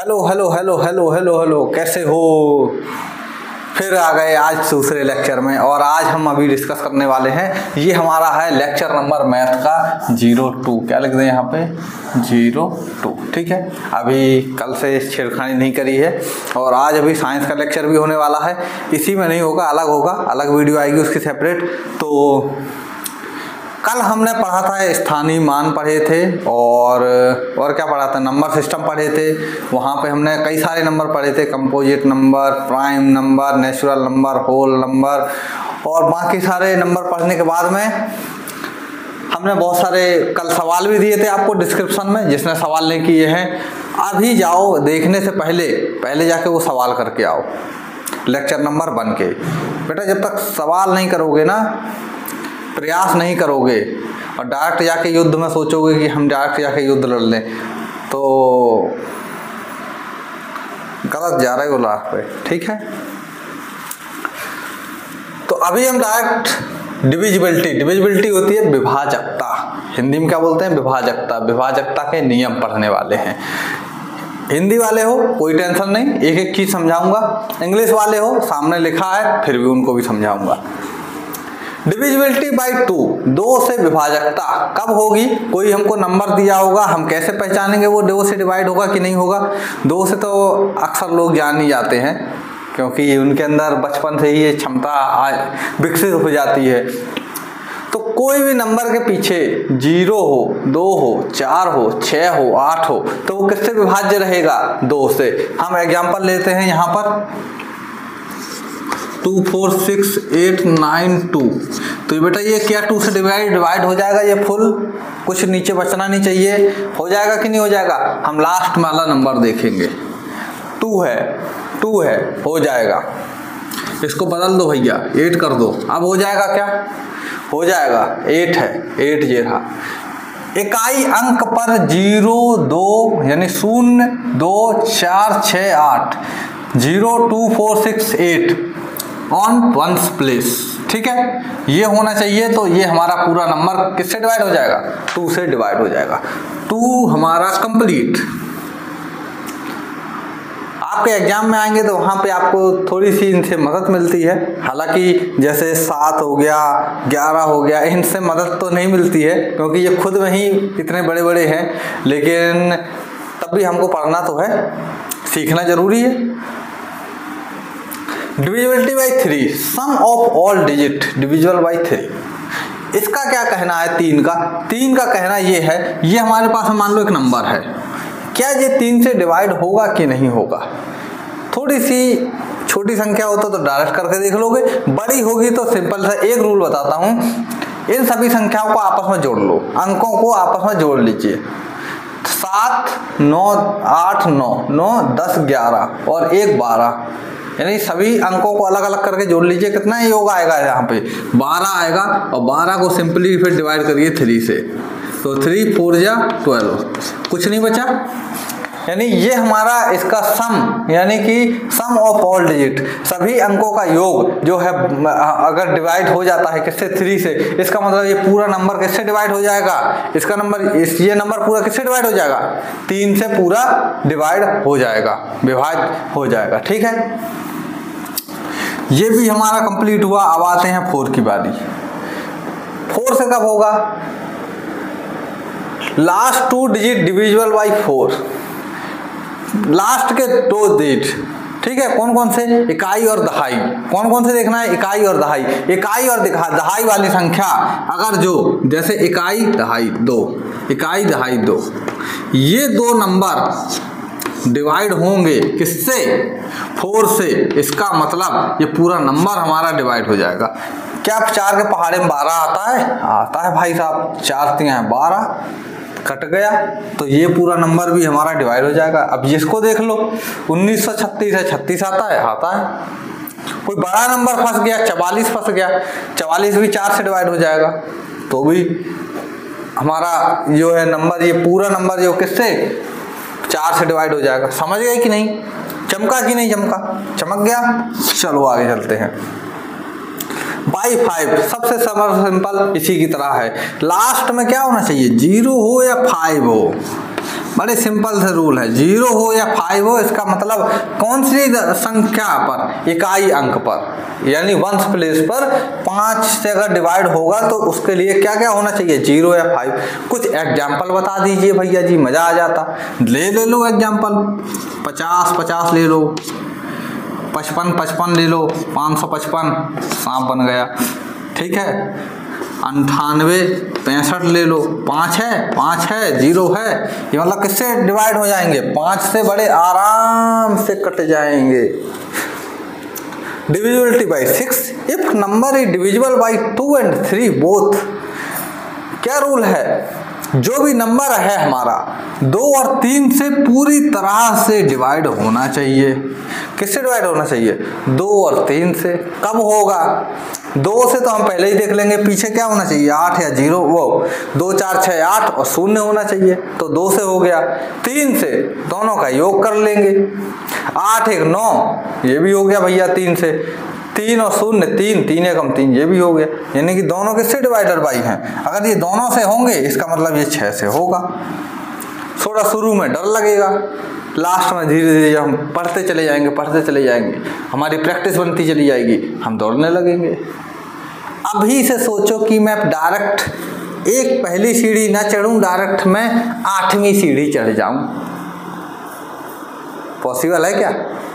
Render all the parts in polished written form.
Hello hello hello hello hello hello, कैसे हो? फिर आ गए आज दूसरे लेक्चर में। और आज हम अभी डिस्कस करने वाले हैं, ये हमारा है लेक्चर नंबर मैथ का 02। क्या लिख दें यहाँ पे? 02। ठीक है, अभी कल से छेड़खानी नहीं करी है। और आज अभी साइंस का लेक्चर भी होने वाला है, इसी में नहीं होगा, अलग वीडियो आएगी उसकी सेपरेट। तो कल हमने पढ़ा था स्थानीय मान पढ़े थे और क्या पढ़ा था, नंबर सिस्टम पढ़े थे। वहाँ पे हमने कई सारे नंबर पढ़े थे, composite number, prime number, natural number, whole number और बाकी सारे नंबर पढ़ने के बाद में हमने बहुत सारे कल सवाल भी दिए थे आपको डिस्क्रिप्शन में। जिसने सवाल नहीं किए हैं अभी जाओ, देखने से पहले जाके वो सवाल करके आओ लेक्चर नंबर 1 के। बेटा जब तक सवाल नहीं करोगे ना, प्रयास नहीं करोगे और डायरेक्ट जाके युद्ध में सोचोगे कि हम डायरेक्ट जाके युद्ध लड़ लें, तो गलत जा रहे हो लास्ट पे। ठीक है, तो अभी हम डायरेक्ट डिविजिबिलिटी होती है विभाजकता, हिंदी में क्या बोलते हैं? विभाजकता के नियम पढ़ने वाले हैं। हिंदी वाले हो कोई टेंशन नहीं, एक एक चीज समझाऊंगा। इंग्लिश वाले हो सामने लिखा है फिर भी उनको भी समझाऊंगा। डिविजिबिलिटी बाई 2 से विभाजकता कब होगी? कोई हमको नंबर दिया होगा, हम कैसे पहचानेंगे वो 2 से डिवाइड होगा कि नहीं होगा? 2 से तो अक्सर लोग जान ही जाते हैं, क्योंकि उनके अंदर बचपन से ही ये क्षमता विकसित हो जाती है। तो कोई भी नंबर के पीछे 0 हो, 2 हो, 4 हो, 6 हो, 8 हो, तो वो किससे विभाज्य रहेगा? 2 से। हम एग्जाम्पल लेते हैं यहाँ पर 2 4 6 8 9 2। तो बेटा ये क्या 2 से डिवाइड हो जाएगा? ये फुल, कुछ नीचे बचना नहीं चाहिए। हो जाएगा कि नहीं हो जाएगा? हम लास्ट वाला नंबर देखेंगे। 2 है, हो जाएगा। इसको बदल दो भैया, 8 कर दो। अब हो जाएगा क्या? हो जाएगा। 8 है, 8 ये रहा। इकाई अंक पर 0 2 यानी 0 2 4 6 8 0 2 4 6 8 ऑन वंस प्लेस। ठीक है, ये होना चाहिए। तो ये हमारा पूरा नंबर किससे डिवाइड हो जाएगा? 2 से डिवाइड हो जाएगा। 2 हमारा कंप्लीट। आपके एग्जाम में आएंगे तो वहाँ पे आपको थोड़ी सी इनसे मदद मिलती है। हालांकि जैसे 7 हो गया, 11 हो गया, इनसे मदद तो नहीं मिलती है क्योंकि ये खुद में ही इतने बड़े बड़े हैं, लेकिन तब भी हमको पढ़ना तो है, सीखना जरूरी है। Divisibility by 3, sum of all digit divisible by 3। इसका क्या कहना है? 3 का कहना ये है, ये हमारे पास मान लो एक नंबर है, क्या ये 3 से डिवाइड होगा कि नहीं होगा? थोड़ी सी छोटी संख्या होता तो डायरेक्ट करके देख लोगे, बड़ी होगी तो सिंपल सा एक रूल बताता हूं, इन सभी संख्याओं को आपस में जोड़ लो, अंकों को आपस में जोड़ लीजिए। 7 9 8 9 9 10 11 और 1 12, यानी सभी अंकों को अलग अलग करके जोड़ लीजिए। कितना योग आएगा? यहाँ पे 12 आएगा और 12 को सिंपली फिर डिवाइड करिए 3 से, तो 3 4 जा 12, कुछ नहीं बचा। यानी ये हमारा इसका सम, यानी कि सम ऑफ ऑल डिजिट, सभी अंकों का योग जो है अगर डिवाइड हो जाता है किससे? 3 से, इसका मतलब ये पूरा नंबर किससे डिवाइड हो जाएगा? इसका नंबर, ये नंबर पूरा किससे डिवाइड हो जाएगा? 3 से पूरा डिवाइड हो जाएगा, विभाज्य हो जाएगा। ठीक है, ये भी हमारा कंप्लीट हुआ। अब आते हैं 4 की बारी। 4 से कब होगा? Last 2 digit divisible by 4, last के 2 डिजिट। ठीक है, कौन कौन से? इकाई और दहाई। कौन कौन से देखना है? इकाई और दहाई। इकाई और दहाई वाली संख्या अगर जो, जैसे इकाई दहाई 2, इकाई दहाई 2, ये 2 नंबर डिवाइड होंगे किससे? 4 से। इसका मतलब ये पूरा नंबर हमारा डिवाइड हो जाएगा। क्या 4 के पहाड़े में 12 आता है? आता है भाई साहब, 4 3 है 12, कट गया, तो ये पूरा नंबर भी हमारा डिवाइड हो जाएगा। अब जिसको देख लो, 1936 है, 36 आता है? आता है। कोई बड़ा नंबर फंस गया, 44 फंस गया, 44 भी 4 से डिवाइड हो जाएगा, तो भी हमारा जो है नंबर, ये पूरा नंबर जो किससे? 4 से डिवाइड हो जाएगा। समझ गए कि नहीं? चमका कि नहीं चमका? चमक गया। चलो आगे चलते हैं। बाई 5 सबसे सिंपल इसी की तरह है। लास्ट में क्या होना चाहिए? 0 हो या 5 हो, बड़े सिंपल से रूल है, 0 हो या 5 हो, इसका मतलब कौन सी संख्या पर, इकाई अंक पर, यानी वंस प्लेस पर 5 से अगर डिवाइड होगा तो उसके लिए क्या क्या होना चाहिए, 0 या 5। कुछ एग्जाम्पल बता दीजिए भैया जी, मजा आ जाता। ले लो एग्जाम्पल, 50 ले लो, 55 ले लो, 555 सांप बन गया, ठीक है। 98 65 ले लो, 5 है 0 है, ये मतलब किससे डिवाइड हो जाएंगे, 5 से बड़े आराम से कट जाएंगे। Divisibility by 6, if number is divisible by 2 and 3 both. क्या रूल है, जो भी नंबर है हमारा 2 और 3 से पूरी तरह से डिवाइड होना चाहिए। किससे डिवाइड होना चाहिए, 2 और 3 से। कब होगा, 2 से तो हम पहले ही देख लेंगे, पीछे क्या होना चाहिए, 8 या 0, वो 2 4 6 8 और 0 होना चाहिए, तो 2 से हो गया। 3 से दोनों का योग कर लेंगे, 8 1 9, ये भी हो गया भैया 3 से। 3 और 0 3, 3 1 3, ये भी हो गया, यानी कि दोनों किससे डिवाइडर बाई हैं। अगर ये दोनों से होंगे इसका मतलब ये 6 से होगा। थोड़ा शुरू में डर लगेगा, लास्ट में धीरे धीरे हम पढ़ते चले जाएंगे, हमारी प्रैक्टिस बनती चली जाएगी, हम दौड़ने लगेंगे। अभी से सोचो कि मैं डायरेक्ट एक पहली सीढ़ी ना चढ़ूं, डायरेक्ट मैं 8वीं सीढ़ी चढ़ जाऊं, पॉसिबल है क्या?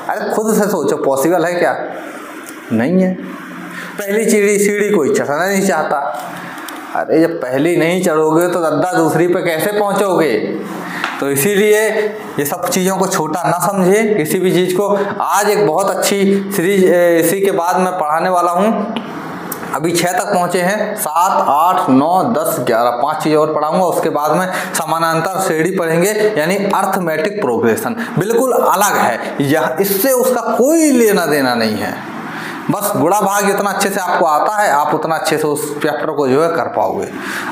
अरे खुद से सोचो, पॉसिबल है क्या? नहीं है। पहली सीढ़ी कोई चढ़ना नहीं चाहता। अरे जब पहली नहीं चढ़ोगे तो दद्दा दूसरी पे कैसे पहुंचोगे? तो इसीलिए ये सब चीज़ों को छोटा ना समझे, किसी भी चीज़ को। आज एक बहुत अच्छी सीरीज इसी के बाद मैं पढ़ाने वाला हूँ। अभी 6 तक पहुँचे हैं, 7 8 9 10 11 5 चीज़ और पढ़ाऊंगा। उसके बाद में समानांतर श्रेणी पढ़ेंगे, यानी अर्थमेटिक प्रोग्रेशन, बिल्कुल अलग है। यह इससे उसका कोई लेना देना नहीं है। बस गुणा भाग जितना अच्छे से आपको आता है, आप उतना अच्छे से उस चैप्टर को जो है कर पाओगे।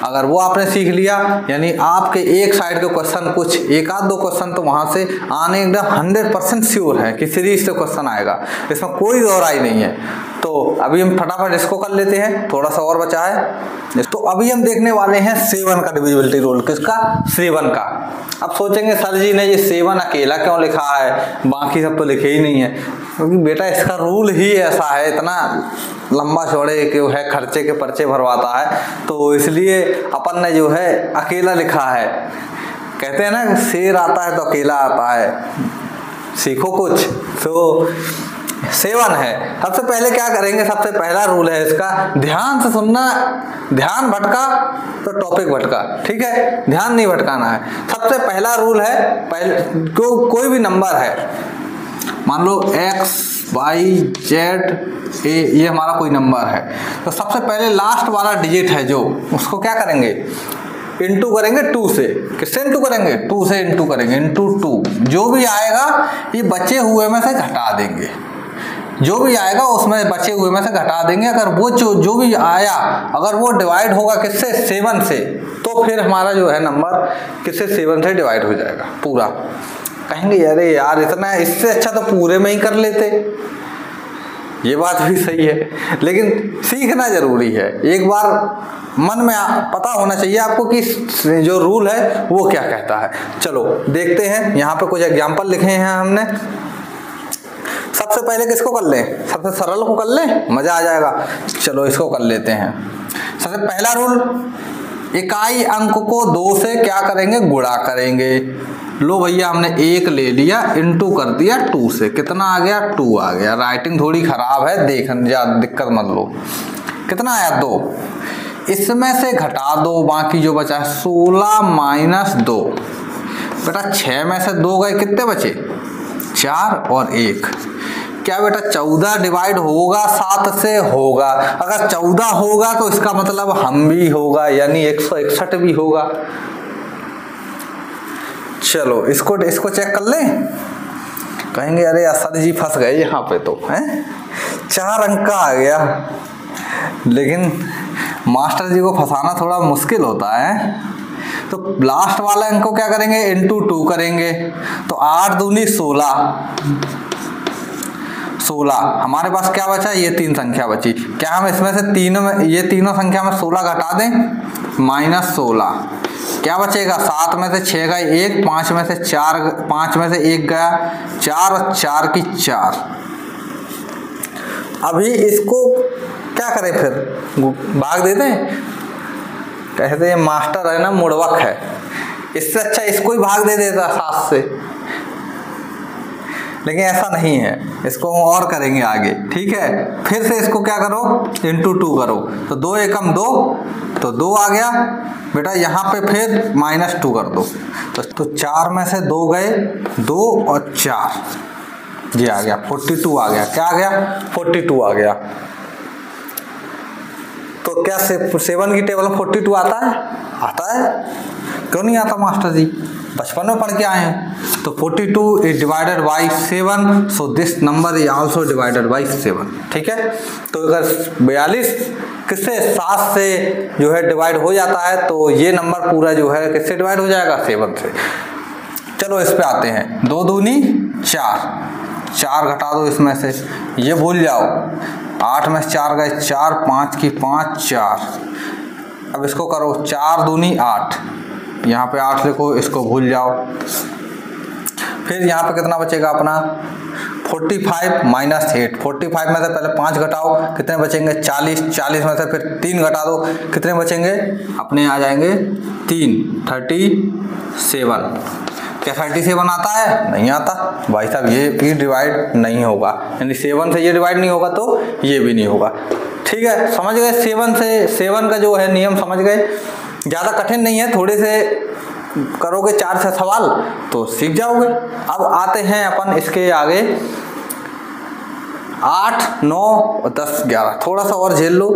अगर वो आपने सीख लिया, यानी आपके एक साइड के क्वेश्चन, कुछ एक आध दो क्वेश्चन तो वहां से आने एकदम 100% श्योर है कि सीरीज से क्वेश्चन आएगा, इसमें कोई दोहराई नहीं है। तो अभी हम फटाफट इसको कर लेते हैं, थोड़ा सा और बचा है। तो अभी हम देखने वाले हैं 7 का डिविजिबिलिटी रूल। किसका? 7 का। अब सोचेंगे सर जी ने ये 7 अकेला क्यों लिखा है, बाकी सब तो लिखे ही नहीं है। क्योंकि बेटा इसका रूल ही ऐसा है, इतना लंबा चौड़े के है, खर्चे के पर्चे भरवाता है, तो इसलिए अपन ने जो है अकेला लिखा है। कहते हैं ना, शेर आता है तो अकेला आता है, सीखो कुछ। तो 7 है। सबसे पहले क्या करेंगे, सबसे पहला रूल है इसका, ध्यान से सुनना। ध्यान भटका तो टॉपिक भटका, ठीक है, ध्यान नहीं भटकाना है। सबसे पहला रूल है, पहले कोई भी नंबर है, मान लो x y z a, ये हमारा कोई नंबर है, तो सबसे पहले लास्ट वाला डिजिट है जो, उसको क्या करेंगे, इंटू करेंगे 2 से। किससे इंटू करेंगे? 2 से इंटू करेंगे, इंटू 2। जो भी आएगा ये बचे हुए में से घटा देंगे, जो भी आएगा उसमें बचे हुए में से घटा देंगे। अगर वो जो भी आया, अगर वो डिवाइड होगा किससे, 7 से, तो फिर हमारा जो है नंबर किससे, 7 से डिवाइड हो जाएगा पूरा। कहेंगे अरे यार इतना, इससे अच्छा तो पूरे में ही कर लेते। ये बात भी सही है, लेकिन सीखना जरूरी है। एक बार मन में पता होना चाहिए आपको कि जो रूल है वो क्या कहता है। चलो देखते हैं, यहाँ पे कुछ एग्जाम्पल लिखे हैं हमने। सबसे पहले किसको कर लें, सबसे सरल को कर लें, मजा आ जाएगा। चलो इसको कर लेते हैं। सबसे पहला रूल, इकाई अंक को 2 से क्या करेंगे, गुणा करेंगे। लो भैया हमने 1 ले लिया, इंटू कर दिया 2 से, कितना आ गया, 2 आ गया। राइटिंग थोड़ी खराब है, देखने जा दिक्कत मत लो। कितना आया, 2। इसमें से घटा दो, बाकी जो बचा 16 माइनस 2। बेटा 6 में से 2 गए, कितने बचे, 4 और 1। क्या बेटा 14 डिवाइड होगा 7 से? होगा। अगर 14 होगा तो इसका मतलब हम भी होगा, यानी 161 भी होगा। चलो इसको चेक कर लें। कहेंगे अरे सर जी फंस गए यहाँ पे, तो हैं 4 अंक का आ गया, लेकिन मास्टर जी को फंसाना थोड़ा मुश्किल होता है। तो लास्ट वाले अंक को क्या करेंगे, इंटू 2 करेंगे, तो 8 दूनी 16। हमारे पास क्या बचा, ये 3 संख्या बची। क्या हम इसमें से तीनों में, ये तीनों संख्या में 16 घटा दें, माइनस 16, क्या बचेगा, 7 में से 6 गए 1, 5 में से 4, 5 में से 1 गया 4 और 4 की 4। अभी इसको क्या करें, फिर भाग देते हैं, कहते हैं मास्टर है ना मुड़वक है, इससे अच्छा इसको ही भाग दे देता 7 से, लेकिन ऐसा नहीं है, इसको हम और करेंगे आगे। ठीक है, फिर से इसको क्या करो, इंटू 2 करो, तो 2 एकम 2, तो 2 आ गया बेटा, यहाँ पे फिर -2 कर दो, तो 4 में से 2 गए 2 और 4, ये आ गया 42 आ गया। क्या आ गया, 42 आ गया। तो क्या 7 की टेबल में 42 आता है? आता है, क्यों नहीं आता मास्टर जी, बचपन में पढ़ के आए हैं। तो 42 is divided by 7, so this number is also divided by 7। ठीक है, तो अगर 42 किससे 7 से जो है डिवाइड हो जाता है, तो ये नंबर पूरा जो है किससे डिवाइड हो जाएगा, 7 से। चलो इस पे आते हैं, 2 दूनी 4, 4 घटा दो इसमें से, ये भूल जाओ, 8 में से 4 गए 4, 5 की 5 4। अब इसको करो, 4 दूनी 8, यहाँ पे 8 लिखो, इसको भूल जाओ। फिर यहाँ पे कितना बचेगा अपना, 45 माइनस 8, 45 में से पहले 5 घटाओ, कितने बचेंगे 40, 40 में से फिर 3 घटा दो, कितने बचेंगे अपने आ जाएंगे 3, 37। क्या 37 आता है? नहीं आता भाई साहब, ये भी डिवाइड नहीं होगा, यानी 7 से ये डिवाइड नहीं होगा तो ये भी नहीं होगा। ठीक है, समझ गए, 7 का जो है नियम समझ गए, ज़्यादा कठिन नहीं है, थोड़े से करोगे 4 से सवाल तो सीख जाओगे। अब आते हैं अपन इसके आगे, 8, 9, 10, 11, थोड़ा सा और झेल लो,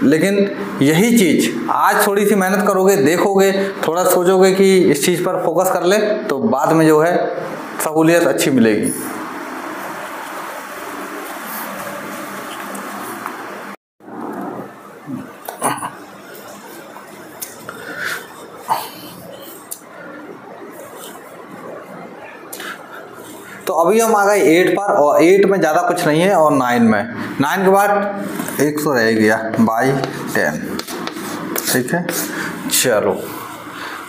लेकिन यही चीज़ आज थोड़ी सी मेहनत करोगे, देखोगे, थोड़ा सोचोगे कि इस चीज़ पर फोकस कर ले, तो बाद में जो है सहूलियत अच्छी मिलेगी। तो अभी हम आ गए 8 पर, और 8 में ज़्यादा कुछ नहीं है, और 9 में, 9 के बाद 100 रह गया बाई 10। ठीक है, चलो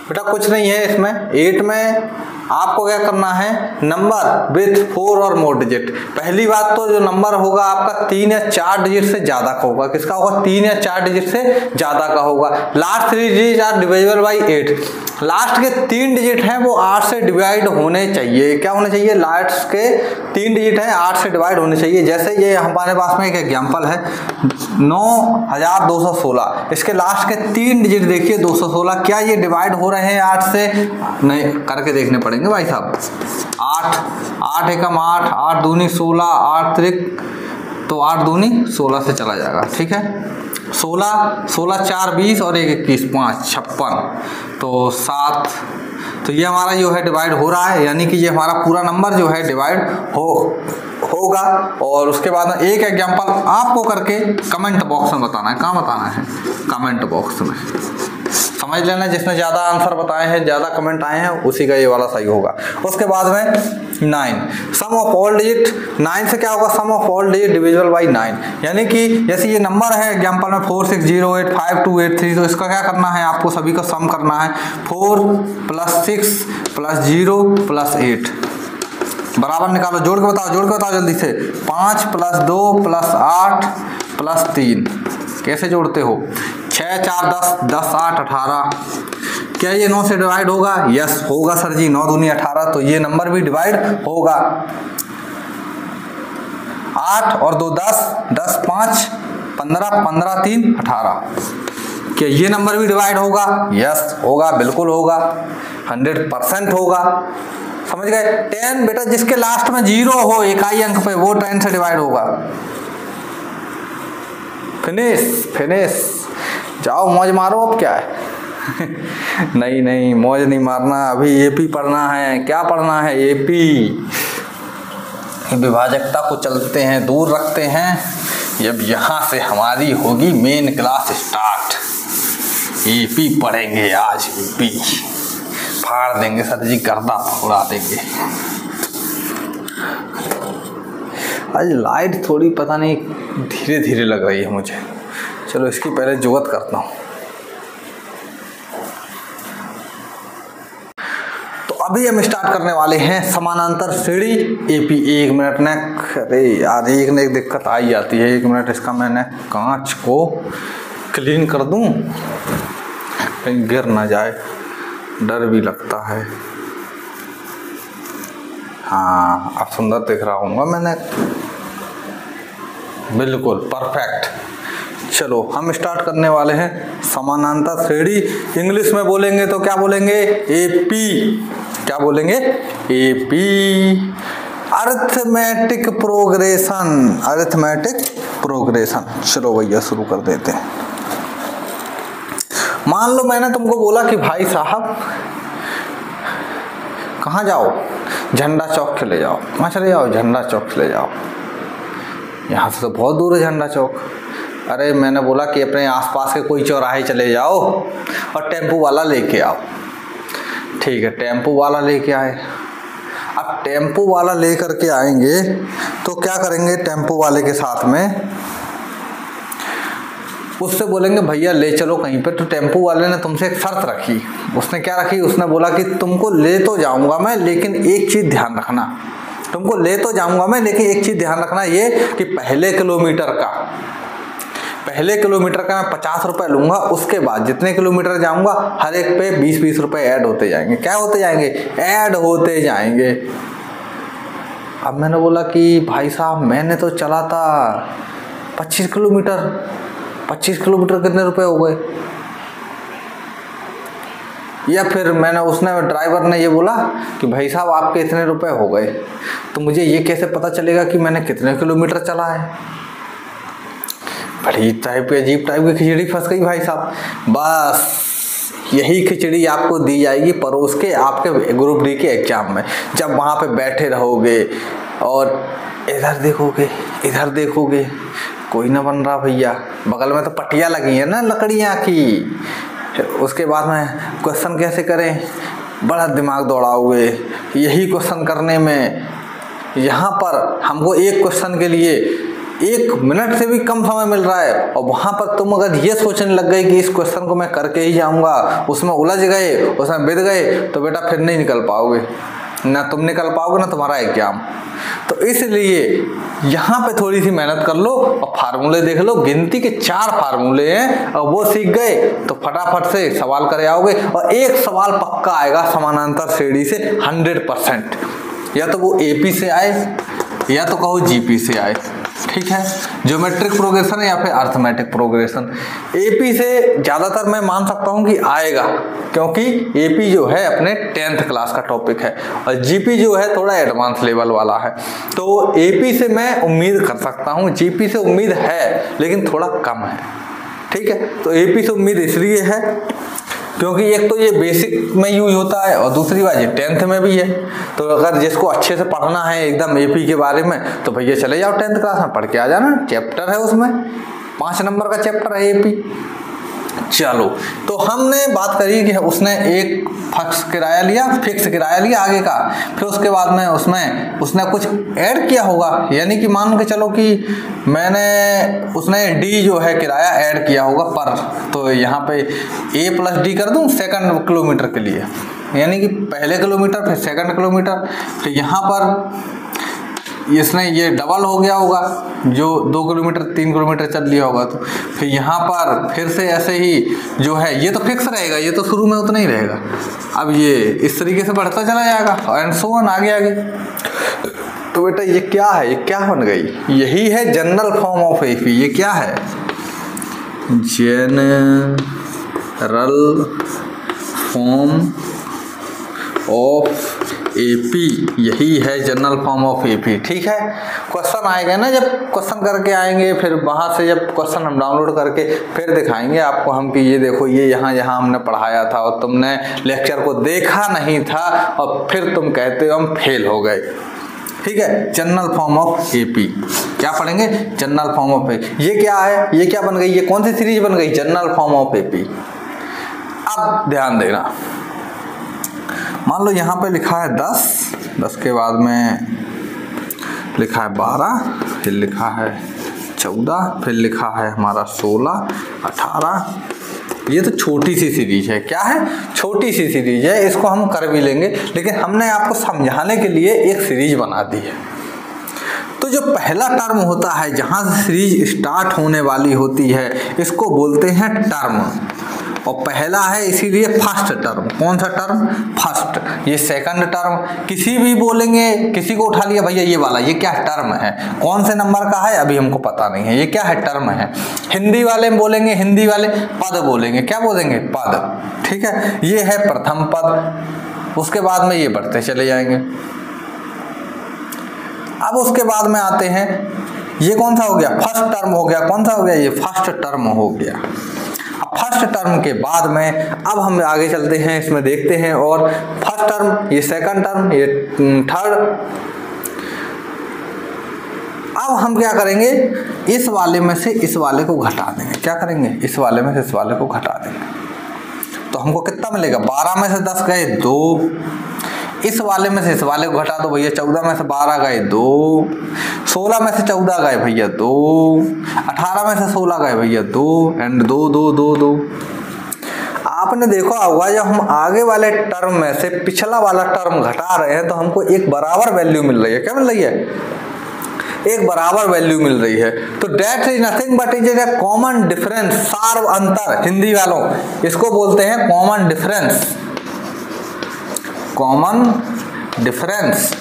बेटा कुछ नहीं है इसमें। 8 में आपको क्या करना है, नंबर विथ 4 और मोर डिजिट। पहली बात तो जो नंबर होगा आपका 3 या 4 डिजिट से ज्यादा का होगा। किसका होगा? 3 या 4 डिजिट से ज्यादा का होगा। Last 3 digit are divisible by 8। Last के 3 डिजिट हैं वो 8 से डिवाइड होने चाहिए। क्या होने चाहिए? लास्ट के 3 डिजिट हैं 8 से डिवाइड होने चाहिए। जैसे ये हमारे पास में एक एग्जांपल है 9216, इसके लास्ट के 3 डिजिट देखिए 216। क्या ये डिवाइड हो रहे हैं 8 से? नहीं, करके देखने पड़ेंगे भाई साहब। 8 एकम 8, 8 दूनी 16, 8 त्रिक तो 8 दूनी 16 से चला जाएगा। ठीक है, 16 4 20 और 1 21 5 56 तो 7। तो ये हमारा जो है डिवाइड हो रहा है, यानी कि ये हमारा पूरा नंबर जो है डिवाइड होगा। और उसके बाद एक एग्जांपल आपको करके कमेंट बॉक्स में बताना है। कहाँ बताना है? कमेंट बॉक्स में। समझ लेना, जिसने ज़्यादा आंसर बताए हैं, ज़्यादा कमेंट आए हैं, उसी का ये वाला सही होगा। उसके बाद में 9 सम ऑफ ऑल डिजिट। 9 से क्या होगा? Sum of all digit divisible by 9। यानी कि जैसे ये नंबर है एग्जांपल में 46085283, तो इसका क्या करना है? आपको सभी का सम करना है। 4 + 6 + 0 + 8 बराबर निकालो। जोड़ के बताओ जल्दी से। 5 + 2 + 8 + 3 कैसे जोड़ते हो? 6 4 10 10 8 18। क्या ये 9 से डिवाइड होगा? यस होगा सर जी। 9 दूनी 18, तो ये नंबर भी डिवाइड होगा। 8 और 2 10 10 5 15 15 3 18। क्या ये नंबर भी डिवाइड होगा? यस होगा, बिल्कुल होगा, 100% होगा। समझ गए? 10 बेटा जिसके लास्ट में 0 हो इकाई अंक पे, वो 10 से डिवाइड होगा। फिनिश जाओ मौज मारो। अब क्या है? नहीं मौज नहीं मारना, अभी एपी पढ़ना है। क्या पढ़ना है? एपी। विभाजकता को चलते हैं, दूर रखते हैं। जब यहाँ से हमारी होगी मेन क्लास स्टार्ट, एपी पढ़ेंगे आज। एपी फाड़ देंगे सर जी, गर्दा उड़ा देंगे। आज लाइट थोड़ी पता नहीं धीरे धीरे लग रही है मुझे। चलो इसकी पहले जुगत करता हूँ। अभी हम स्टार्ट करने वाले हैं समानांतर श्रेणी एपी। 1 मिनट ने, अरे यार एक ने एक दिक्कत आई जाती है। 1 मिनट इसका मैंने कांच को क्लीन कर दूं, कहीं गिर ना जाए, डर भी लगता है। हाँ अब सुंदर दिख रहा हूँगा मैंने, बिल्कुल परफेक्ट। चलो हम स्टार्ट करने वाले हैं समानांतर श्रेणी। इंग्लिश में बोलेंगे तो क्या बोलेंगे? एपी। क्या बोलेंगे? AP. Arithmetic progression, arithmetic progression. चलो भैया शुरू कर देते हैं। मान लो मैंने तुमको बोला कि भाई साहब कहाँ जाओ? झंडा चौक चले जाओ। कहाँ चले जाओ? झंडा चौक चले जाओ। यहाँ से तो बहुत दूर है झंडा चौक। अरे मैंने बोला कि अपने आसपास के कोई चौराहे चले जाओ और टेम्पो वाला लेके आओ। ठीक है, टेम्पो वाला लेके आए। अब टेम्पो वाला लेकर के आएंगे तो क्या करेंगे? टेम्पो वाले के साथ में उससे बोलेंगे भैया ले चलो कहीं पे। तो टेम्पो वाले ने तुमसे एक शर्त रखी। उसने क्या रखी? उसने बोला कि तुमको ले तो जाऊंगा मैं, लेकिन एक चीज ध्यान रखना। तुमको ले तो जाऊंगा मैं, लेकिन एक चीज ध्यान रखना ये कि पहले किलोमीटर का मैं 50 रुपए लूंगा। उसके बाद जितने किलोमीटर जाऊंगा हर एक पे 20-20 रुपए ऐड होते जाएंगे। क्या होते जाएंगे? ऐड होते जाएंगे। अब मैंने बोला कि भाई साहब मैंने तो चला था 25 किलोमीटर। 25 किलोमीटर कितने रुपए हो गए? या फिर उसने ड्राइवर ने ये बोला कि भाई साहब आपके इतने रुपए हो गए। तो मुझे ये कैसे पता चलेगा कि मैंने कितने किलोमीटर चला है? बड़ी टाइप की अजीब टाइप की खिचड़ी फंस गई भाई साहब। बस यही खिचड़ी आपको दी जाएगी परोस के आपके ग्रुप डी के एग्जाम में। जब वहाँ पे बैठे रहोगे और इधर देखोगे कोई ना बन रहा भैया, बगल में तो पट्टियाँ लगी हैं ना लकड़ियाँ की। उसके बाद में क्वेश्चन कैसे करें? बड़ा दिमाग दौड़ाओगे यही क्वेश्चन करने में। यहाँ पर हमको एक क्वेश्चन के लिए 1 मिनट से भी कम समय मिल रहा है, और वहां पर तुम अगर ये सोचने लग गए कि इस क्वेश्चन को मैं करके ही जाऊंगा, उसमें उलझ गए, उसमें बिद गए, तो बेटा फिर नहीं निकल पाओगे। ना तुम निकल पाओगे ना तुम्हारा एग्जाम। तो इसलिए यहाँ पे थोड़ी सी मेहनत कर लो और फार्मूले देख लो। गिनती के 4 फार्मूले हैं और वो सीख गए तो फटाफट से सवाल करे आओगे। और एक सवाल पक्का आएगा समानांतर श्रेणी से 100%, या तो वो एपी से आए या तो कहो जीपी से आए। ठीक है, ज्योमेट्रिक प्रोग्रेशन या फिर अरिथमेटिक प्रोग्रेशन। एपी से ज्यादातर मैं मान सकता हूं कि आएगा, क्योंकि एपी जो है अपने 10th क्लास का टॉपिक है और जीपी जो है थोड़ा एडवांस लेवल वाला है। तो एपी से मैं उम्मीद कर सकता हूं, जीपी से उम्मीद है लेकिन थोड़ा कम है। ठीक है, तो एपी से उम्मीद इसलिए है क्योंकि एक तो ये बेसिक में यूज होता है और दूसरी बात ये 10th में भी है। तो अगर जिसको अच्छे से पढ़ना है एकदम एपी के बारे में तो भैया चले जाओ 10th क्लास में, पढ़ के आ जाना। चैप्टर है उसमें 5 नंबर का चैप्टर है एपी। चलो, तो हमने बात करी कि उसने एक फिक्स किराया लिया आगे का, फिर उसके बाद में उसने कुछ ऐड किया होगा। यानी कि मान के चलो कि उसने डी जो है किराया ऐड किया होगा पर, तो यहाँ पे ए प्लस डी कर दूं सेकंड किलोमीटर के लिए, यानी कि पहले किलोमीटर फिर सेकंड किलोमीटर। तो यहाँ पर इसने ये डबल हो गया होगा, जो 2 किलोमीटर 3 किलोमीटर चल लिया होगा। तो फिर यहाँ पर फिर से ऐसे ही जो है ये तो फिक्स रहेगा, ये तो शुरू में उतना ही रहेगा। अब ये इस तरीके से बढ़ता चला जाएगा एंड सो ऑन आगे। तो बेटा ये क्या है? ये क्या बन गई? यही है जनरल फॉर्म ऑफ एपी। ये क्या है? जनरल फॉर्म ऑफ एपी, यही है जनरल फॉर्म ऑफ एपी। ठीक है, क्वेश्चन आएगा ना, जब क्वेश्चन करके आएंगे फिर वहां से जब क्वेश्चन हम डाउनलोड करके फिर दिखाएंगे आपको हम कि ये देखो ये यहाँ हमने पढ़ाया था और तुमने लेक्चर को देखा नहीं था और फिर तुम कहते हो हम फेल हो गए। ठीक है, जनरल फॉर्म ऑफ एपी क्या पढ़ेंगे? General form of AP. ये क्या है? ये क्या बन गई? ये कौन सी सीरीज बन गई? General form of AP. अब ध्यान देना, मान लो यहाँ पे लिखा है 10 के बाद में लिखा है 12, फिर लिखा है 14, फिर लिखा है हमारा 16, 18, ये तो छोटी सी सीरीज है। क्या है? छोटी सी सीरीज है, इसको हम कर भी लेंगे, लेकिन हमने आपको समझाने के लिए एक सीरीज बना दी है। तो जो पहला टर्म होता है, जहां से सीरीज स्टार्ट होने वाली होती है, इसको बोलते हैं टर्म। और पहला है इसीलिए फर्स्ट टर्म। कौन सा टर्म? फर्स्ट। ये सेकंड टर्म। किसी भी बोलेंगे, किसी को उठा लिया, भैया ये वाला, ये क्या टर्म है, कौन से नंबर का है अभी हमको पता नहीं है, ये क्या है, टर्म है। हिंदी वाले बोलेंगे, हिंदी वाले पद बोलेंगे, क्या बोलेंगे? पद। ठीक है, ये है प्रथम पद। उसके बाद में ये बढ़ते चले जाएंगे। अब उसके बाद में आते हैं, ये कौन सा हो गया? फर्स्ट टर्म हो गया। कौन सा हो गया? ये फर्स्ट टर्म हो गया। फर्स्ट टर्म के बाद में अब हम आगे चलते हैं, इसमें देखते हैं, और फर्स्ट टर्म, ये सेकंड टर्म, ये थर्ड। अब हम क्या करेंगे? इस वाले में से इस वाले को घटा देंगे। क्या करेंगे? इस वाले में से इस वाले को घटा देंगे। तो हमको कितना मिलेगा? 12 में से 10 गए 2। इस वाले में से इस वाले को घटा दो भैया, 14 में से 12 गए 2, 16 में से 14 गए भैया 2, 18 में से 16 गए भैया 2, एंड 2 2 2 2। आपने देखा होगा जब हम आगे वाले टर्म में से पिछला वाला टर्म घटा रहे हैं तो हमको एक बराबर वैल्यू मिल रही है। क्या मिल रही है? एक बराबर वैल्यू मिल रही है। तो that is nothing but is a common difference, सार अंतर। हिंदी वालों इसको बोलते हैं कॉमन डिफरेंस। Common difference.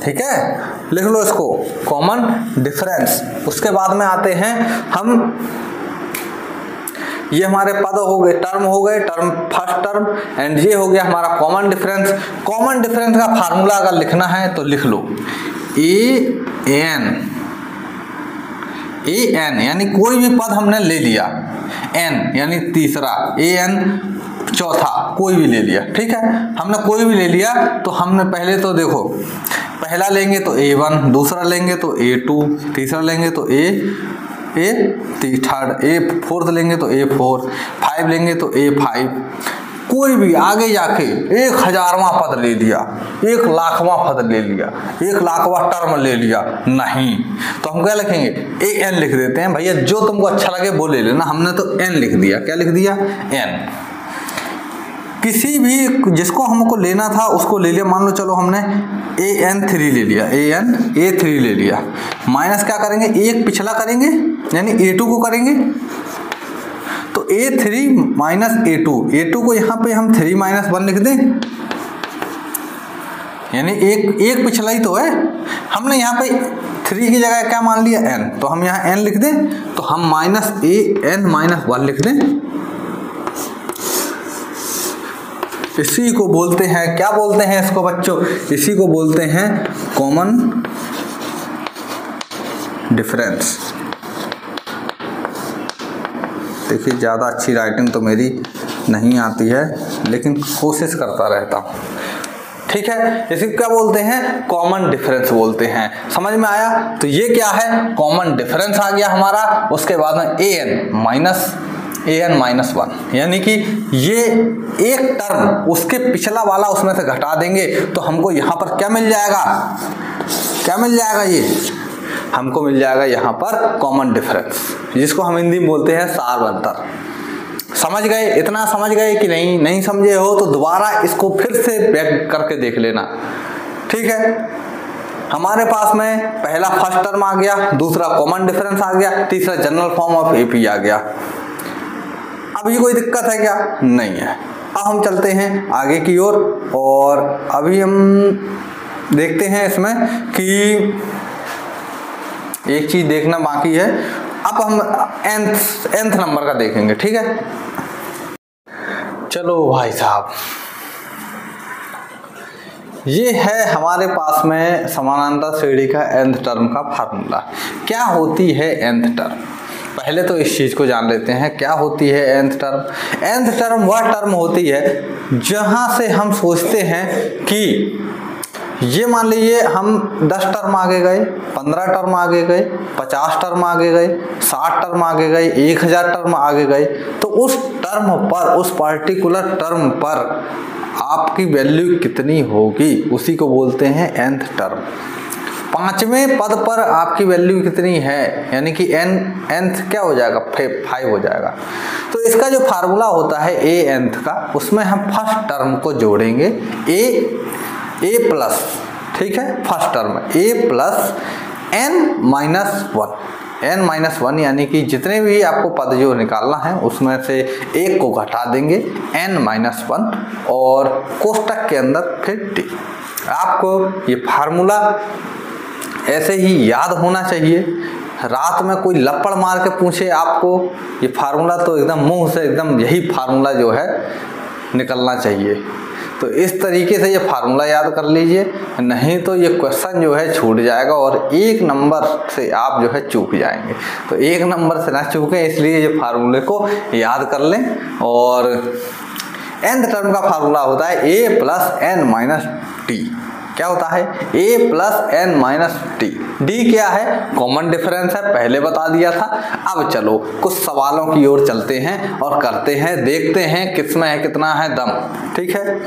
ठीक है, लिख लो इसको, कॉमन डिफरेंस। उसके बाद में आते हैं हम, ये हमारे पद हो गए, टर्म हो गए, टर्म फर्स्ट टर्म, एंड ये हो गया हमारा कॉमन डिफरेंस। कॉमन डिफरेंस का फार्मूला अगर लिखना है तो लिख लो, ए एन यानी कोई भी पद हमने ले लिया, एन यानी तीसरा, ए एन चौथा, कोई भी ले लिया। ठीक है, हमने कोई भी ले लिया तो हमने पहले तो देखो, पहला लेंगे तो A1, दूसरा लेंगे तो A2, तीसरा लेंगे तो थर्ड, फोर्थ लेंगे तो A4, 5 लेंगे तो A5। कोई भी आगे जाके 1000वां पद ले लिया, 1,00,000वां पद ले लिया, 1,00,000वां टर्म ले लिया, नहीं तो हम क्या लिखेंगे? AN लिख देते हैं भैया, जो तुमको अच्छा लगे वो ले लेना। हमने तो N लिख दिया। क्या लिख दिया? N। किसी भी जिसको हमको लेना था उसको ले लिया। मान लो चलो हमने AN3 ले लिया, A3 ले लिया, माइनस क्या करेंगे? एक पिछला करेंगे यानी A2 को करेंगे, तो A3 माइनस A2 को यहाँ पे हम 3 - 1 लिख दें, यानी एक पिछला ही तो है। हमने यहाँ पे 3 की जगह क्या मान लिया? N, तो हम यहाँ N लिख दें, तो हम -AN - 1 लिख दें। इसी को बोलते हैं, क्या बोलते हैं इसको बच्चों? इसी को बोलते हैं कॉमन डिफरेंस। देखिए ज़्यादा अच्छी राइटिंग तो मेरी नहीं आती है, लेकिन कोशिश करता रहता हूँ। ठीक है, इसी को क्या बोलते हैं? कॉमन डिफरेंस बोलते हैं। समझ में आया? तो ये क्या है? कॉमन डिफरेंस आ गया हमारा। उसके बाद में AN - 1, यानी कि ये एक टर्म उसके पिछला वाला उसमें से घटा देंगे तो हमको यहाँ पर क्या मिल जाएगा? क्या मिल जाएगा? ये हमको मिल जाएगा यहाँ पर कॉमन डिफरेंस, जिसको हम हिंदी में बोलते हैं सार अंतर। समझ गए? इतना समझ गए कि नहीं? नहीं समझे हो तो दोबारा इसको फिर से बैक करके देख लेना। ठीक है, हमारे पास में पहला फर्स्ट टर्म आ गया, दूसरा कॉमन डिफरेंस आ गया, तीसरा जनरल फॉर्म ऑफ AP आ गया। अभी कोई दिक्कत है क्या? नहीं है। अब हम चलते हैं आगे की ओर, और अभी हम देखते हैं इसमें कि एक चीज देखना बाकी है। अब हम nth नंबर का देखेंगे। ठीक है, चलो भाई साहब, ये है हमारे पास में समानांतर श्रेणी का nth टर्म का फार्मूला। क्या होती है nth टर्म? पहले तो इस चीज को जान लेते हैं, क्या होती है nth टर्म? nth टर्म वह टर्म होती है जहां से हम सोचते हैं कि ये मान लीजिए हम 10 टर्म आगे गए, 15 टर्म आगे गए, 50 टर्म आगे गए, 60 टर्म आगे गए, 1000 टर्म आगे गए, तो उस टर्म पर, उस पार्टिकुलर टर्म पर आपकी वैल्यू कितनी होगी, उसी को बोलते हैं nth टर्म। पांचवें पद पर आपकी वैल्यू कितनी है, यानी कि nth क्या हो जाएगा, 5 हो जाएगा। तो इसका जो फार्मूला होता है a का, उसमें हम फर्स्ट टर्म को जोड़ेंगे a प्लस, ठीक है, first term a plus n-1 यानी कि जितने भी आपको पद जो निकालना है उसमें से एक को घटा देंगे n-1 और कोष्टक के अंदर फिर t। आपको ये फार्मूला ऐसे ही याद होना चाहिए। रात में कोई लपड़ मार के पूछे आपको ये फार्मूला, तो एकदम मुंह से एकदम यही फार्मूला जो है निकलना चाहिए। तो इस तरीके से ये फार्मूला याद कर लीजिए, नहीं तो ये क्वेश्चन जो है छूट जाएगा और एक नंबर से आप जो है चूक जाएंगे। तो एक नंबर से ना चूकें, इसलिए ये फार्मूले को याद कर लें। और nth टर्म का फार्मूला होता है a प्लस n-t। क्या होता है, a प्लस n-t। d क्या है, कॉमन डिफरेंस है, पहले बता दिया था। अब चलो कुछ सवालों की ओर चलते हैं और करते हैं, देखते हैं किसमें है कितना है दम। ठीक है,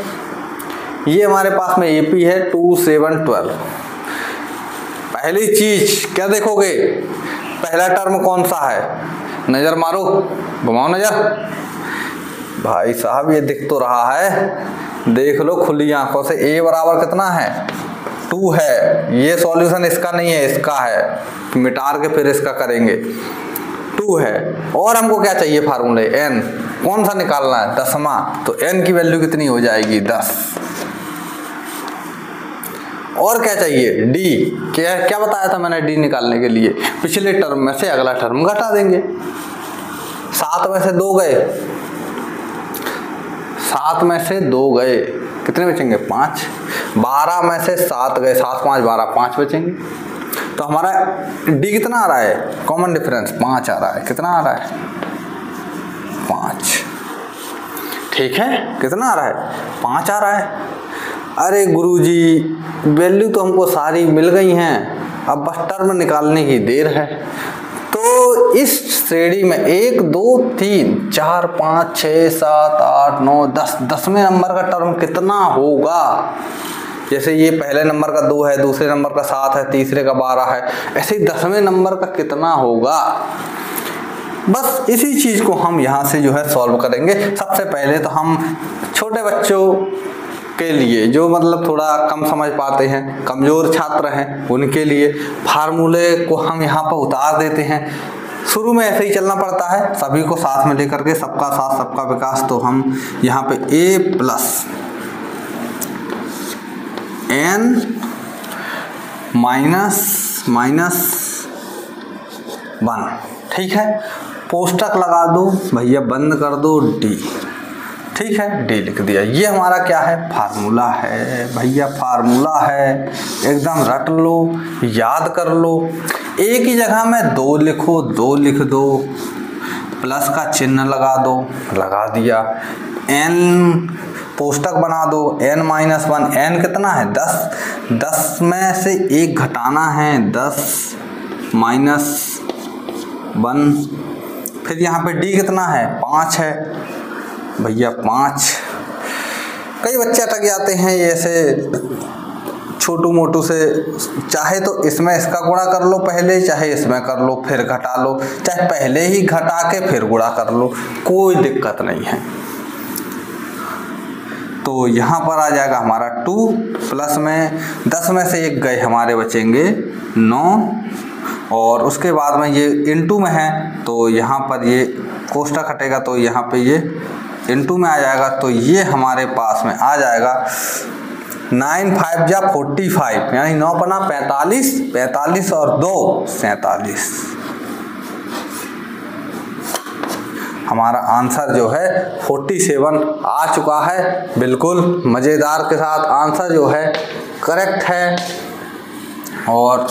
ये हमारे पास में AP है 2, 7, 12। पहली चीज क्या देखोगे, पहला टर्म कौन सा है, नजर मारो, घुमाओ नजर। भाई साहब ये दिख तो रहा है, देख लो खुली आंखों से। a बराबर कितना है, 2 है। ये सॉल्यूशन इसका नहीं है, इसका है, मिटार के फिर इसका करेंगे। 2 है और हमको क्या चाहिए फार्मूले, n कौन सा निकालना है, 10वां। तो n की वैल्यू कितनी हो जाएगी, 10। और क्या चाहिए, d। क्या बताया था मैंने d निकालने के लिए, पिछले टर्म में से अगला टर्म घटा देंगे। 7 में से 2 गए, 7 में से 2 गए, कितने बचेंगे, 5। 12 में से 7 गए, 7, 5, 12, 5 बचेंगे। तो हमारा d कितना आ रहा है, कॉमन डिफरेंस 5 आ रहा है। कितना आ रहा है, 5। ठीक है, कितना आ रहा है, 5 आ रहा है। अरे गुरुजी वैल्यू तो हमको सारी मिल गई हैं, अब बस टर्म निकालने की देर है। तो इस श्रेणी में 1, 2, 3, 4, 5, 6, 7, 8, 9, 10, 10वें नंबर का टर्म कितना होगा। जैसे ये पहले नंबर का 2 है, दूसरे नंबर का 7 है, तीसरे का 12 है, ऐसे ही 10वें नंबर का कितना होगा। बस इसी चीज को हम यहाँ से जो है सॉल्व करेंगे। सबसे पहले तो हम छोटे बच्चों के लिए, जो मतलब थोड़ा कम समझ पाते हैं, कमजोर छात्र हैं, उनके लिए फार्मूले को हम यहाँ पर उतार देते हैं। शुरू में ऐसे ही चलना पड़ता है, सभी को साथ में लेकर के, सबका साथ सबका विकास। तो हम यहाँ पे a प्लस n माइनस 1, ठीक है, पोस्टक लगा दो भैया, बंद कर दो d। ठीक है, d लिख दिया। ये हमारा क्या है, फार्मूला है भैया, फार्मूला है, एकदम रट लो, याद कर लो। एक ही जगह में 2 लिखो, 2 लिख दो, प्लस का चिन्ह लगा दो, लगा दिया। n पोस्टक बना दो, n-1, n कितना है, 10। 10 में से 1 घटाना है, 10 माइनस 1। फिर यहाँ पे d कितना है, 5 है भैया, 5। कई बच्चे अटक जाते हैं ऐसे छोटू मोटू से, चाहे तो इसमें इसका गुणा कर लो पहले, चाहे इसमें कर लो फिर घटा लो, चाहे पहले ही घटा के फिर गुणा कर लो, कोई दिक्कत नहीं है। तो यहाँ पर आ जाएगा हमारा 2 प्लस में 10 में से 1 गए, हमारे बचेंगे 9। और उसके बाद में ये इनटू में है, तो यहाँ पर ये कोष्टक हटेगा, तो यहाँ पे ये इनटू में आ जाएगा। तो ये हमारे पास में आ जाएगा 9, 5 जा 45, यानी 9 पना 45, 45 और 2 47। हमारा आंसर जो है 47 आ चुका है, बिल्कुल मज़ेदार के साथ आंसर जो है करेक्ट है। और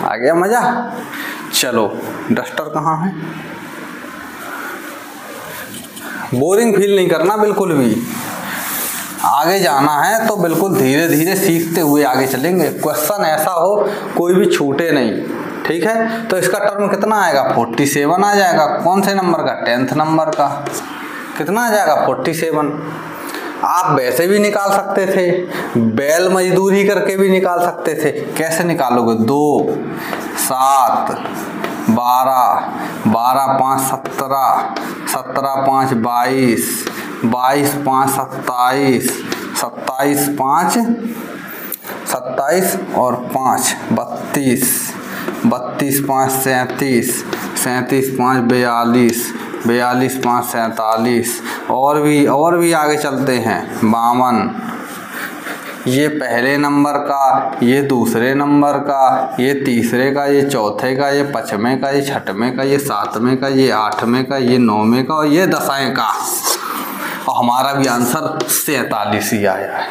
आ गया मज़ा। चलो डस्टर कहाँ है, बोरिंग फील नहीं करना बिल्कुल भी, आगे जाना है तो बिल्कुल धीरे धीरे सीखते हुए आगे चलेंगे। क्वेश्चन ऐसा हो कोई भी छूटे नहीं, ठीक है। तो इसका टर्म कितना आएगा, 47 आ जाएगा। कौन से नंबर का, 10th नंबर का। कितना आ जाएगा, 47। आप वैसे भी निकाल सकते थे, बैल मजदूरी करके भी निकाल सकते थे। कैसे निकालोगे? 2, 7, 12, 12 5 17, 17 5 22, 22 5 27, 27 5 27 और 5 32, 32 5 37, 37 5 42, 42 5 47 और भी आगे चलते हैं। 52, ये पहले नंबर का, ये दूसरे नंबर का, ये तीसरे का, ये चौथे का, ये पाँचवें का, ये छठवें का, ये सातवें का, ये आठवें का, ये नौवें का और ये 10वें का। और हमारा भी आंसर 47 ही आया है।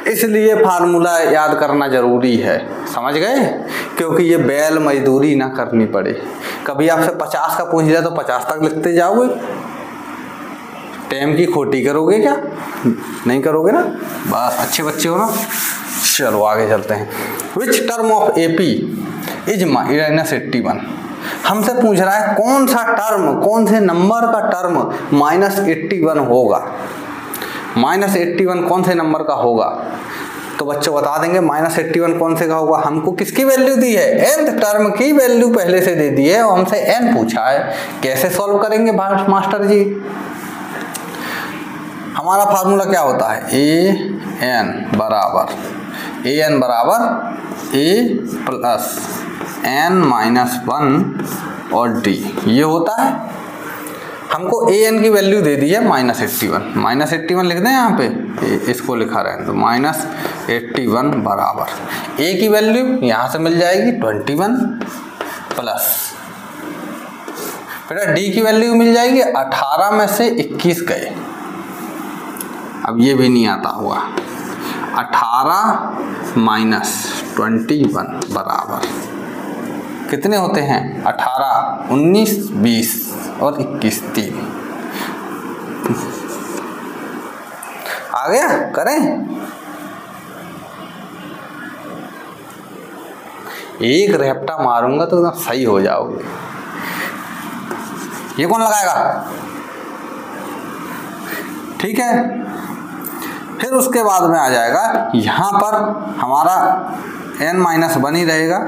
इसलिए फार्मूला याद करना जरूरी है, समझ गए? क्योंकि ये बैल मजदूरी ना करनी पड़े। कभी आपसे 50 का पूछ लिया तो 50 तक लिखते जाओगे, टाइम की खोटी करोगे क्या? नहीं करोगे ना, बस अच्छे बच्चे हो ना। चलो आगे चलते हैं। Which term of AP is -81? हमसे पूछ रहा है कौन सा टर्म, कौन से नंबर का टर्म -81 होगा। -81 कौन से नंबर का होगा? तो बच्चों बता देंगे -81 कौन से का होगा। हमको किसकी वैल्यू दी है? nth टर्म की वैल्यू पहले से दे दी है और हमसे n पूछा है। कैसे सॉल्व करेंगे मास्टर जी? हमारा फार्मूला क्या होता है? an बराबर a प्लस n-1 और d, ये होता है। हमको an की वैल्यू दे दी है -81 लिख दें यहाँ पे, इसको लिखा रहे तो -81 बराबर a की वैल्यू यहाँ से मिल जाएगी 21 प्लस बेटा d की वैल्यू मिल जाएगी 18 में से 21 गए। अब ये भी नहीं आता हुआ, 18 माइनस 21 बराबर कितने होते हैं? 18, 19, 20 और 21, 3। आ गया? करें? एक रैप्टा मारूंगा तो एकदम सही हो जाओगे। ये कौन लगाएगा? ठीक है। फिर उसके बाद में आ जाएगा, यहां पर हमारा n-1 ही रहेगा,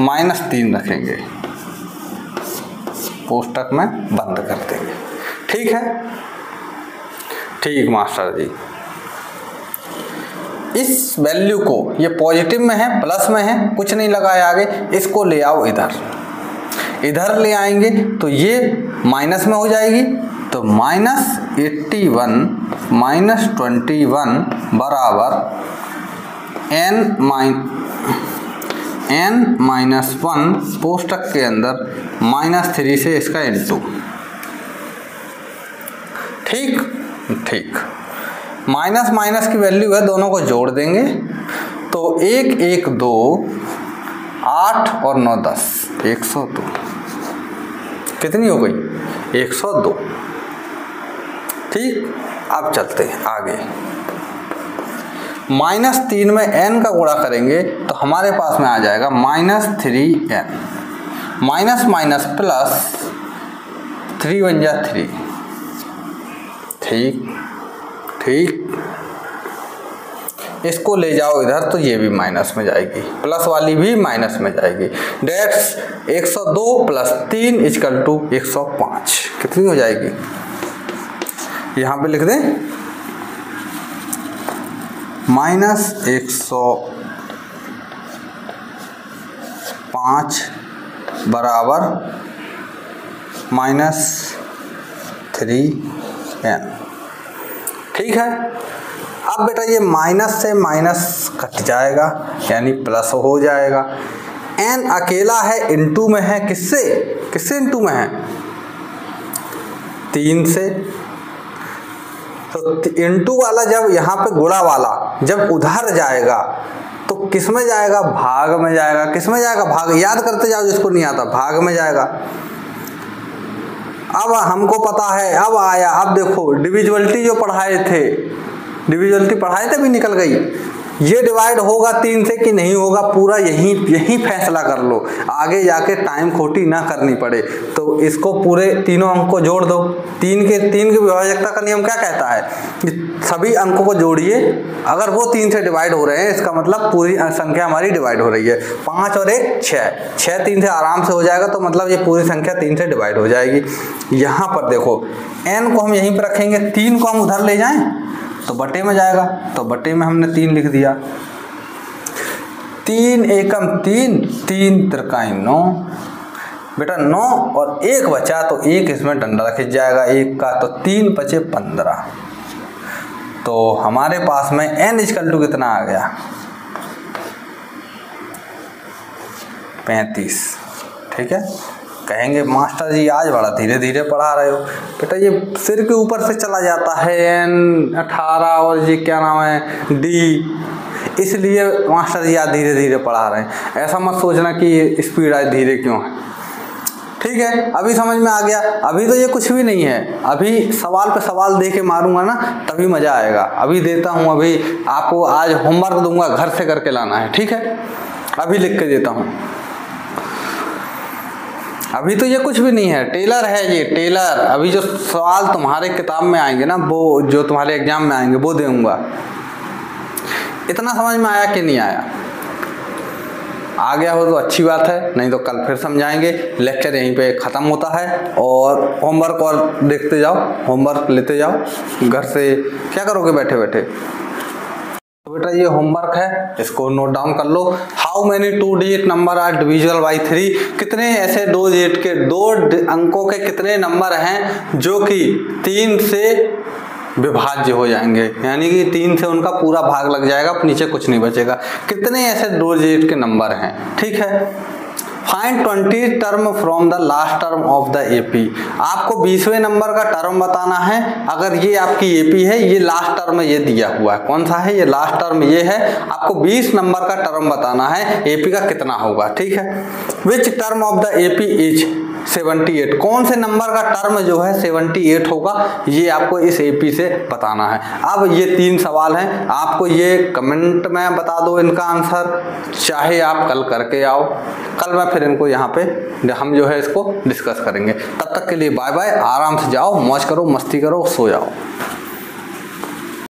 -3 रखेंगे, कोष्टक में बंद कर देंगे। ठीक है? ठीक मास्टर जी। इस वैल्यू को, ये पॉजिटिव में है, प्लस में है, कुछ नहीं लगाया आगे, इसको ले आओ इधर ले आएंगे तो ये माइनस में हो जाएगी। तो -81 -21 बराबर n-1 कोष्टक के अंदर -3 से इसका इंटू। ठीक, माइनस माइनस की वैल्यू है, दोनों को जोड़ देंगे तो 1 1 2 8 और 9 10 102। कितनी हो गई? 102। ठीक, अब चलते हैं आगे। -3 में n का गुणा करेंगे तो हमारे पास में आ जाएगा -3n, माइनस माइनस प्लस 3 बन जा 3। ठीक, इसको ले जाओ इधर तो ये भी माइनस में जाएगी, प्लस वाली भी माइनस में जाएगी। That's 102 plus 3 equal to 105। कितनी हो जाएगी? यहाँ पे लिख दें -105 बराबर -3n। ठीक है। अब बेटा ये माइनस से माइनस कट जाएगा यानी प्लस हो जाएगा। n अकेला है, इनटू में है, किससे इनटू में है? 3 से। तो इनटू वाला जब यहाँ पे गुणा वाला जब उधर जाएगा तो किस में जाएगा? भाग में जाएगा। किस में जाएगा? भाग। याद करते जाओ जिसको नहीं आता, भाग में जाएगा। अब हमको पता है, अब आया, अब देखो डिविजिबिलिटी जो पढ़ाए थे, डिविजिबिलिटी पढ़ाए थे भी निकल गई। ये डिवाइड होगा 3 से कि नहीं होगा, पूरा यही फैसला कर लो, आगे जाके टाइम खोटी ना करनी पड़े। तो इसको पूरे तीनों अंक को जोड़ दो। 3 के विभाजकता का नियम क्या कहता है कि सभी अंकों को जोड़िए, अगर वो 3 से डिवाइड हो रहे हैं इसका मतलब पूरी संख्या हमारी डिवाइड हो रही है। 5 और 1 6, 6 3 से आराम से हो जाएगा, तो मतलब ये पूरी संख्या 3 से डिवाइड हो जाएगी। यहाँ पर देखो n को हम यहीं पर रखेंगे, 3 को हम उधर ले जाएं तो बटे में जाएगा, तो बटे में हमने 3 लिख दिया। 3 एकम 3, 3 त्रिकाई 9, बेटा 9 और 1 बचा तो 1 इसमें डंडा खिंच जाएगा 1 का, तो 3 बचे 15। तो हमारे पास में n इक्वल टू कितना आ गया 35। ठीक है, कहेंगे मास्टर जी आज बड़ा धीरे धीरे पढ़ा रहे हो। बेटा ये सिर के ऊपर से चला जाता है n 18 और ये क्या नाम है d, इसलिए मास्टर जी आज धीरे धीरे पढ़ा रहे हैं। ऐसा मत सोचना कि स्पीड आज धीरे क्यों है। ठीक है, अभी समझ में आ गया। अभी तो ये कुछ भी नहीं है, अभी सवाल पे सवाल दे के मारूंगा ना तभी मजा आएगा। अभी देता हूँ, अभी आपको आज होमवर्क दूंगा, घर से करके लाना है। ठीक है, अभी लिख के देता हूँ। अभी तो ये कुछ भी नहीं है, टेलर है ये टेलर। अभी जो सवाल तुम्हारे किताब में आएंगे ना, वो जो तुम्हारे एग्जाम में आएंगे वो दूंगा। इतना समझ में आया कि नहीं आया? आ गया हो तो अच्छी बात है, नहीं तो कल फिर समझाएंगे। लेक्चर यहीं पे ख़त्म होता है और होमवर्क और देखते जाओ, होमवर्क लेते जाओ। घर से क्या करोगे बैठे बैठे? तो बेटा ये होमवर्क है, इसको नोट डाउन कर लो। How many 2 digit number are divisible by 3? कितने ऐसे 2 डिजिट के 2 अंकों के कितने नंबर हैं जो कि 3 से विभाज्य हो जाएंगे, यानी कि 3 से उनका पूरा भाग लग जाएगा, नीचे कुछ नहीं बचेगा। कितने ऐसे 2 डिजिट के नंबर हैं? ठीक है, find 20 term from the last term of the AP. आपको 20वें नंबर का टर्म बताना है। अगर ये आपकी एपी है, ये लास्ट टर्म ये दिया हुआ है, कौन सा है ये लास्ट टर्म ये है, आपको 20 नंबर का टर्म बताना है, एपी का कितना होगा। ठीक है, which term of the AP is 78? कौन से नंबर का टर्म जो है 78 होगा, ये आपको इस एपी से बताना है। अब ये 3 सवाल हैं, आपको ये कमेंट में बता दो इनका आंसर, चाहे आप कल करके आओ, कल मैं फिर इनको यहाँ पे हम जो है इसको डिस्कस करेंगे। तब तक के लिए बाय बाय, आराम से जाओ, मौज करो, मस्ती करो, सो जाओ।